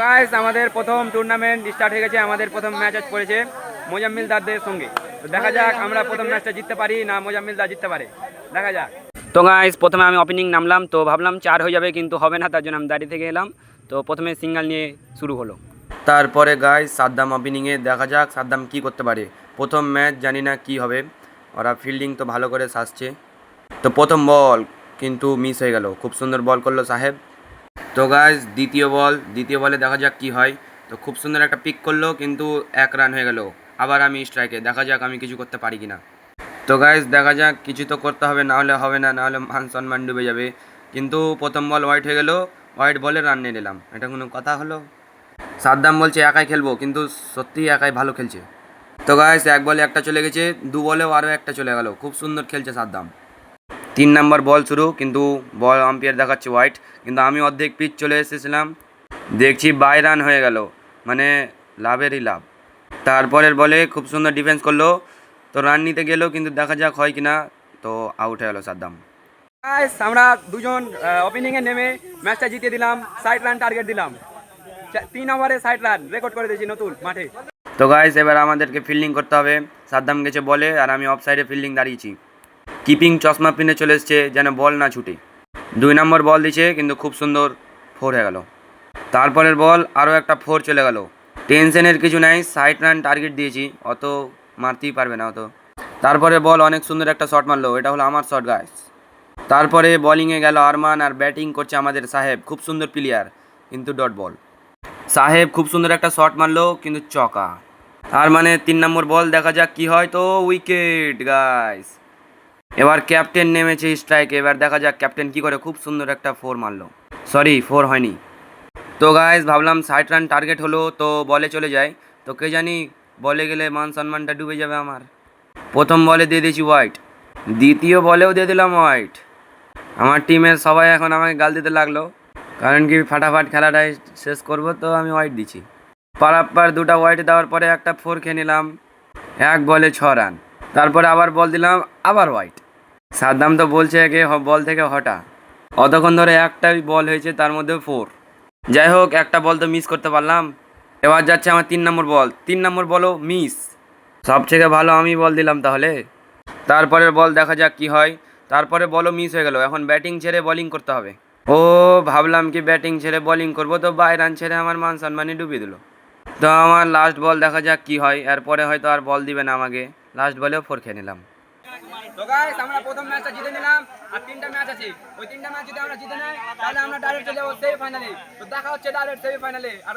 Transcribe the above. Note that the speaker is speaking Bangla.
গাইস আমাদের প্রথম টুর্নামেন্ট স্টার্ট হয়ে গেছে। আমাদের প্রথম ম্যাচ আজ পড়েছে মোজাম্মিল দারদের সঙ্গে। তো দেখা যাক আমরা প্রথম ম্যাচটা জিততে পারি না মোজাম্মিল দা জিততে পারে, দেখা যাক। তো গাইস প্রথমে আমি ওপেনিং নামলাম, তো ভাবলাম 4 হয়ে যাবে কিন্তু হবে না, তার জন্য আমি দাঁড়িয়ে থেকে এলাম। তো প্রথমে সিঙ্গেল নিয়ে শুরু হলো। তারপরে গাইস সাদ্দাম ওপেনিংয়ে, দেখা যাক সাদ্দাম কি করতে পারে। প্রথম ম্যাচ, জানি না কি হবে। ওরা ফিল্ডিং তো ভালো করে সাজছে। তো প্রথম বল কিন্তু মিস হয়ে গেল, খুব সুন্দর বল করলো সাহেব। তো গাইস দ্বিতীয় বলে দেখা যাক কি হয়। তো খুব সুন্দর একটা পিক করলো কিন্তু 1 রান হয়ে গেল। আবার আমি স্ট্রাইকে, দেখা যাক আমি কিছু করতে পারি কিনা। তো গাইস দেখা যাক, কিছু তো করতে হবে, না হলে হবে না, না হলে মান সম্মান ডুবে যাবে। কিন্তু প্রথম বল হোয়াইট হয়ে গেল, হোয়াইট বলে রান নিয়ে নিলাম, এটা কোনো কথা হলো? সাদ্দাম বলছে একাই খেলবো, কিন্তু সত্যিই একাই ভালো খেলছে। তো গাইস 1 বলে একটা চলে গেছে, 2 বলেও আরও একটা চলে গেল, খুব সুন্দর খেলছে সাদ্দাম। 3 নম্বর বল শুরু, কিন্তু বল আম্পায়ার দেখাচ্ছে হোয়াইট, কিন্তু আমি অর্ধেক পিচ চলে এসেছিলাম, দেখছি বাই রান হয়ে গেল, মানে লাভেরই লাভ। তারপরের বলে খুব সুন্দর ডিফেন্স করলো, তো রান নিতে গেলেও কিন্তু দেখা যাক হয় কিনা। তো আউট হয়ে গেল সাদ্দাম। গাইস আমরা দুজন ওপেনিংয়ে নেমে ম্যাচটা জিতিয়ে দিলাম, 60 রান টার্গেট দিলাম। 3 ওভারে 60 রান রেকর্ড করে দিয়েছি নতুন মাঠে। তো গাইস এবার আমাদেরকে ফিল্ডিং করতে হবে। সাদ্দাম গেছে বলে আর আমি অফ সাইডে ফিল্ডিং দাঁড়িয়েছি। কিপিং চশমা পিনে চলে এসছে যেন বল না ছুটে। 2 নম্বর বল দিছে কিন্তু খুব সুন্দর 4 হয়ে গেল। তারপরের বল আরও একটা 4 চলে গেল। টেনশনের কিছু নাই, 60 রান টার্গেট দিয়েছি, অত মারতেই পারবে না অত। তারপরে বল অনেক সুন্দর একটা শট মারলো, এটা হলো আমার শট গাইস। তারপরে বোলিংয়ে গেল আরমান আর ব্যাটিং করছে আমাদের সাহেব, খুব সুন্দর প্লেয়ার কিন্তু ডট বল। সাহেব খুব সুন্দর একটা শট মারলো কিন্তু চকা। আর মানে 3 নম্বর বল, দেখা যাক কি হয়। তো উইকেট গাইস। এবার ক্যাপ্টেন নেমেছে স্ট্রাইকে, এবার দেখা যাক ক্যাপ্টেন কি করে। খুব সুন্দর একটা 4 মারলো, সরি 4 হয়নি। তো গাইস ভাবলাম 60 রান টার্গেট হলো, তো বলে চলে যায়। তো কে জানি বলে গেলে মান সম্মানটা ডুবে যাবে আমার। প্রথম বলে দিয়ে দিয়েছি হোয়াইট, দ্বিতীয় বলেও দিয়ে দিলাম হোয়াইট। আমার টিমের সবাই এখন আমাকে গাল দিতে লাগলো, কারণ কি ফাটাফাট খেলাটাই শেষ করব, তো আমি হোয়াইট দিচ্ছি। পারাপ্পার 2টা হোয়াইট দেওয়ার পরে একটা 4 খেয়ে নিলাম, 1 বলে 6 রান। তারপরে আবার বল দিলাম, আবার হোয়াইট। সাদ্দাম তো বলছে একে বল থেকে হটা, অতক্ষণ ধরে একটাই বল হয়েছে তার মধ্যে 4। যাই হোক, একটা বল তো মিস করতে পারলাম। এবার যাচ্ছে আমার 3 নম্বর বল, 3 নম্বর বলও মিস। সব থেকে ভালো আমি বল দিলাম তাহলে। তারপরের বল দেখা যাক কি হয়। তারপরে বলও মিস হয়ে গেল, এখন ব্যাটিং ছেড়ে বোলিং করতে হবে। ও ভাবলাম কি ব্যাটিং ছেড়ে বোলিং করবো, তো বাই রান ছেড়ে আমার মান সম্মানই ডুবিয়ে দিল। তো আমার লাস্ট বল, দেখা যাক কি হয়, এরপরে হয়তো আর বল দিবে না আমাকে। লাস্ট বলেও 4 খেয়ে নিলাম। তো গাইস আমরা প্রথম ম্যাচটা জিতে নিলাম, আর 3টা ম্যাচ আছে। ওই 3টা ম্যাচ যদি আমরা জিতে নেই তাহলে আমরা ডাইরেক্ট চলে যাবো সেমিফাইনালে। তো দেখা হচ্ছে ডাইরেক্ট সেমিফাইনালে। আর